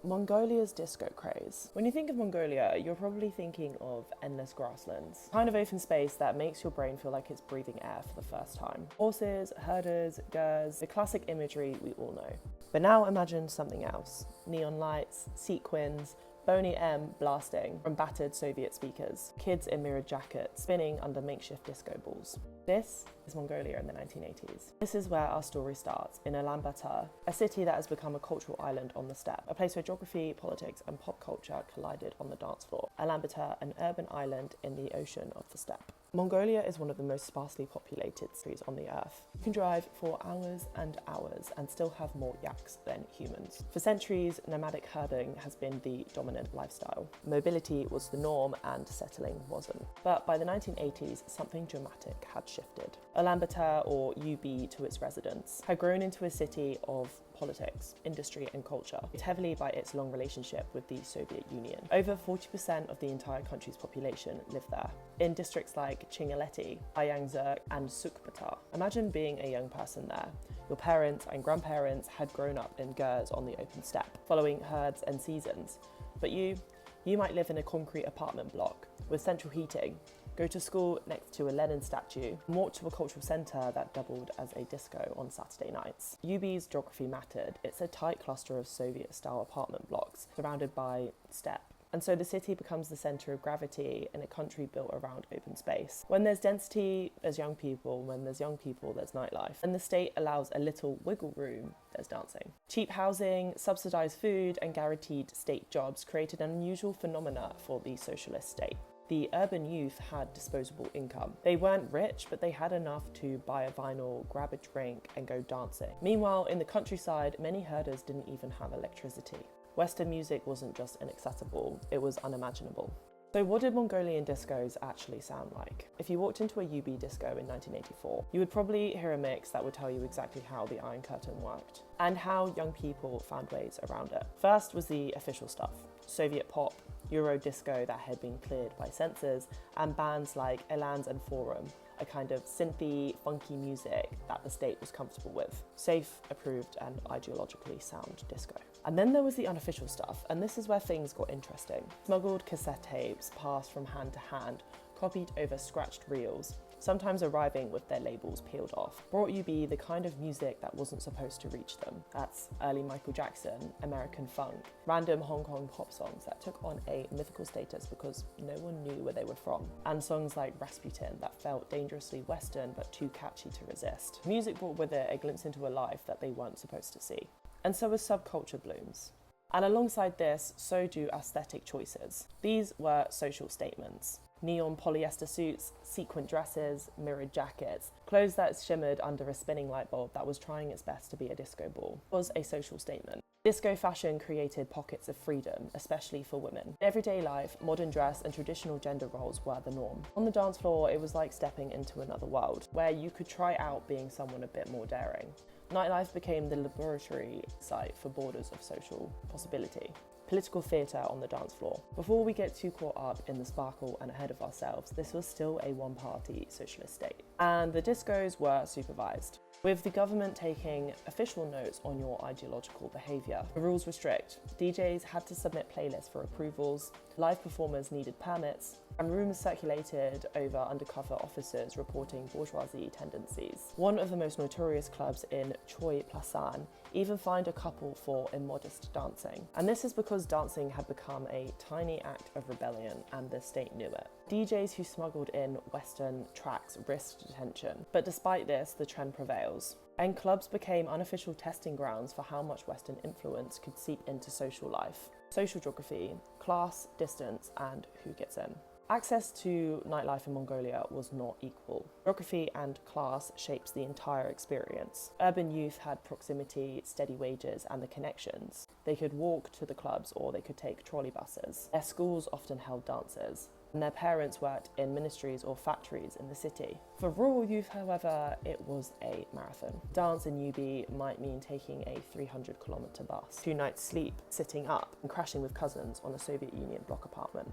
Mongolia's disco craze. When you think of Mongolia, you're probably thinking of endless grasslands, kind of open space that makes your brain feel like it's breathing air for the first time. Horses, herders, gers, the classic imagery we all know. But now imagine something else. Neon lights, sequins, Boney M blasting from battered Soviet speakers, kids in mirrored jackets spinning under makeshift disco balls. This is Mongolia in the 1980s. This is where our story starts, in Ulaanbaatar, a city that has become a cultural island on the steppe, a place where geography, politics and pop culture collided on the dance floor. Ulaanbaatar, an urban island in the ocean of the steppe. Mongolia is one of the most sparsely populated cities on the earth. You can drive for hours and hours and still have more yaks than humans. For centuries, nomadic herding has been the dominant lifestyle. Mobility was the norm and settling wasn't. But by the 1980s, something dramatic had shifted. Ulaanbaatar, or UB to its residents, had grown into a city of politics, industry and culture, heavily by its long relationship with the Soviet Union. Over 40% of the entire country's population lived there, in districts like Chingaleti, Ayangzurk and Sukbatar. Imagine being a young person there. Your parents and grandparents had grown up in gers on the open steppe, following herds and seasons. But you might live in a concrete apartment block with central heating, go to school next to a Lenin statue, and walk to a cultural centre that doubled as a disco on Saturday nights. UB's geography mattered. It's a tight cluster of Soviet-style apartment blocks surrounded by steppe. And so the city becomes the centre of gravity in a country built around open space. When there's density, there's young people. When there's young people, there's nightlife. And the state allows a little wiggle room, there's dancing. Cheap housing, subsidised food and guaranteed state jobs created an unusual phenomena for the socialist state. The urban youth had disposable income. They weren't rich, but they had enough to buy a vinyl, grab a drink and go dancing. Meanwhile, in the countryside, many herders didn't even have electricity. Western music wasn't just inaccessible, it was unimaginable. So what did Mongolian discos actually sound like? If you walked into a UB disco in 1984, you would probably hear a mix that would tell you exactly how the Iron Curtain worked and how young people found ways around it. First was the official stuff, Soviet pop, Euro disco that had been cleared by censors, and bands like Elans and Forum, a kind of synthy, funky music that the state was comfortable with. Safe, approved, and ideologically sound disco. And then there was the unofficial stuff, and this is where things got interesting. Smuggled cassette tapes passed from hand to hand, copied over scratched reels, sometimes arriving with their labels peeled off, brought UB the kind of music that wasn't supposed to reach them. That's early Michael Jackson, American funk, random Hong Kong pop songs that took on a mythical status because no one knew where they were from, and songs like Rasputin that felt dangerously Western but too catchy to resist. Music brought with it a glimpse into a life that they weren't supposed to see. And so as subculture blooms. And alongside this, so do aesthetic choices. These were social statements. Neon polyester suits, sequin dresses, mirrored jackets, clothes that shimmered under a spinning light bulb that was trying its best to be a disco ball, was a social statement. Disco fashion created pockets of freedom, especially for women. In everyday life, modern dress and traditional gender roles were the norm. On the dance floor, it was like stepping into another world, where you could try out being someone a bit more daring. Nightlife became the laboratory site for borders of social possibility. Political theatre on the dance floor. Before we get too caught up in the sparkle and ahead of ourselves, this was still a one-party socialist state. And the discos were supervised, with the government taking official notes on your ideological behaviour. The rules were strict. DJs had to submit playlists for approvals, live performers needed permits, and rumours circulated over undercover officers reporting bourgeoisie tendencies. One of the most notorious clubs in Choi Plasan even fined a couple for immodest dancing. And this is because dancing had become a tiny act of rebellion and the state knew it. DJs who smuggled in Western tracks risked detention. But despite this, the trend prevails. And clubs became unofficial testing grounds for how much Western influence could seep into social life. Social geography, class, distance, and who gets in. Access to nightlife in Mongolia was not equal. Geography and class shapes the entire experience. Urban youth had proximity, steady wages, and the connections. They could walk to the clubs or they could take trolley buses. Their schools often held dances, and their parents worked in ministries or factories in the city. For rural youth, however, it was a marathon. Dance in UB might mean taking a 300-kilometre bus, 2 nights sleep, sitting up, and crashing with cousins on a Soviet Union block apartment,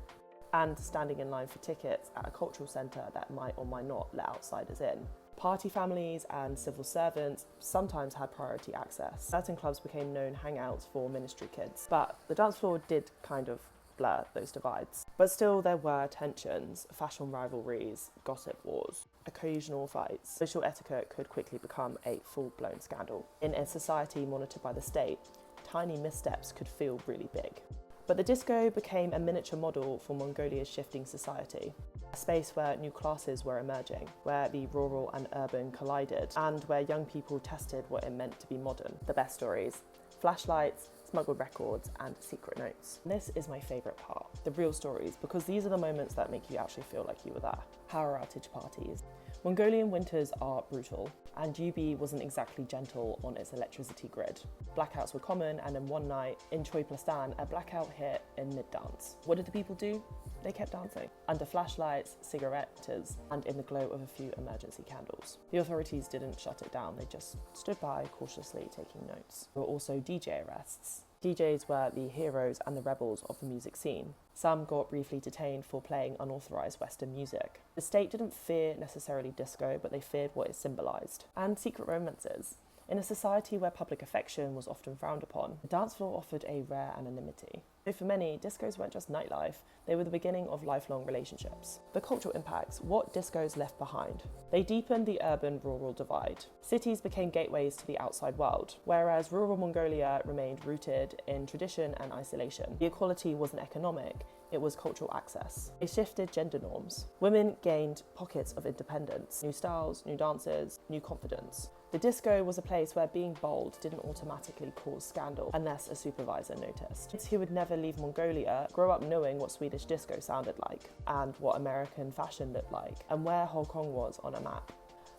and standing in line for tickets at a cultural centre that might or might not let outsiders in. Party families and civil servants sometimes had priority access. Certain clubs became known hangouts for ministry kids, but the dance floor did kind of blur those divides. But still there were tensions, fashion rivalries, gossip wars, occasional fights. Social etiquette could quickly become a full-blown scandal. In a society monitored by the state, tiny missteps could feel really big. But the disco became a miniature model for Mongolia's shifting society, a space where new classes were emerging, where the rural and urban collided, and where young people tested what it meant to be modern. The best stories: flashlights, smuggled records, and secret notes. And this is my favourite part, the real stories, because these are the moments that make you actually feel like you were there. Power outage parties. Mongolian winters are brutal, and UB wasn't exactly gentle on its electricity grid. Blackouts were common, and in one night, in Choiplastan, a blackout hit in mid-dance. What did the people do? They kept dancing, under flashlights, cigarettes, and in the glow of a few emergency candles. The authorities didn't shut it down, they just stood by, cautiously taking notes. There were also DJ arrests. DJs were the heroes and the rebels of the music scene. Some got briefly detained for playing unauthorised Western music. The state didn't fear necessarily disco, but they feared what it symbolised. And secret romances. In a society where public affection was often frowned upon, the dance floor offered a rare anonymity. So for many, discos weren't just nightlife, they were the beginning of lifelong relationships. The cultural impacts, what discos left behind. They deepened the urban-rural divide. Cities became gateways to the outside world, whereas rural Mongolia remained rooted in tradition and isolation. The equality wasn't economic, it was cultural access. It shifted gender norms. Women gained pockets of independence, new styles, new dances, new confidence. The disco was a place where being bold didn't automatically cause scandal unless a supervisor noticed. Kids who would never leave Mongolia grow up knowing what Swedish disco sounded like, and what American fashion looked like, and where Hong Kong was on a map.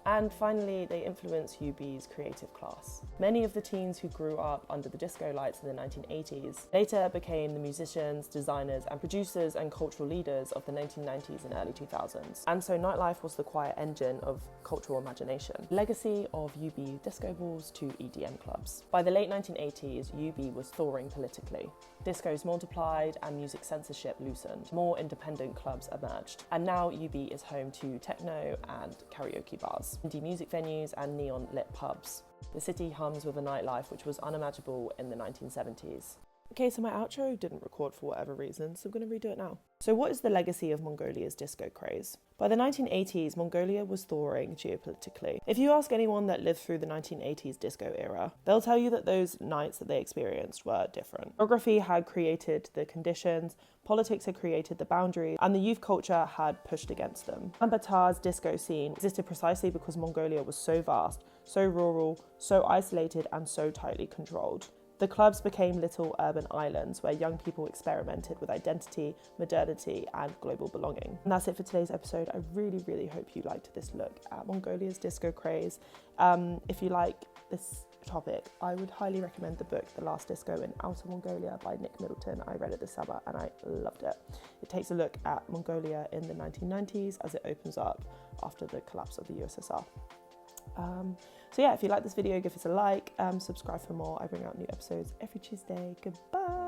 And finally, they influenced UB's creative class. Many of the teens who grew up under the disco lights in the 1980s later became the musicians, designers, and producers and cultural leaders of the 1990s and early 2000s. And so nightlife was the quiet engine of cultural imagination. Legacy of UB disco balls to EDM clubs. By the late 1980s, UB was thawing politically. Discos multiplied and music censorship loosened. More independent clubs emerged. And now UB is home to techno and karaoke bars, indie music venues, and neon-lit pubs. The city hums with a nightlife which was unimaginable in the 1970s. Okay, so my outro didn't record for whatever reason, so I'm going to redo it now. So what is the legacy of Mongolia's disco craze? By the 1980s, Mongolia was thawing geopolitically. If you ask anyone that lived through the 1980s disco era, they'll tell you that those nights that they experienced were different. Geography had created the conditions, politics had created the boundaries, and the youth culture had pushed against them. Ulaanbaatar's disco scene existed precisely because Mongolia was so vast, so rural, so isolated, and so tightly controlled. The clubs became little urban islands where young people experimented with identity, modernity, and global belonging. And that's it for today's episode. I really, really hope you liked this look at Mongolia's disco craze. If you like this topic, I would highly recommend the book The Last Disco in Outer Mongolia by Nick Middleton. I read it this summer and I loved it. It takes a look at Mongolia in the 1990s as it opens up after the collapse of the USSR. So yeah, if you like this video, give us a like, subscribe for more. I bring out new episodes every Tuesday. Goodbye.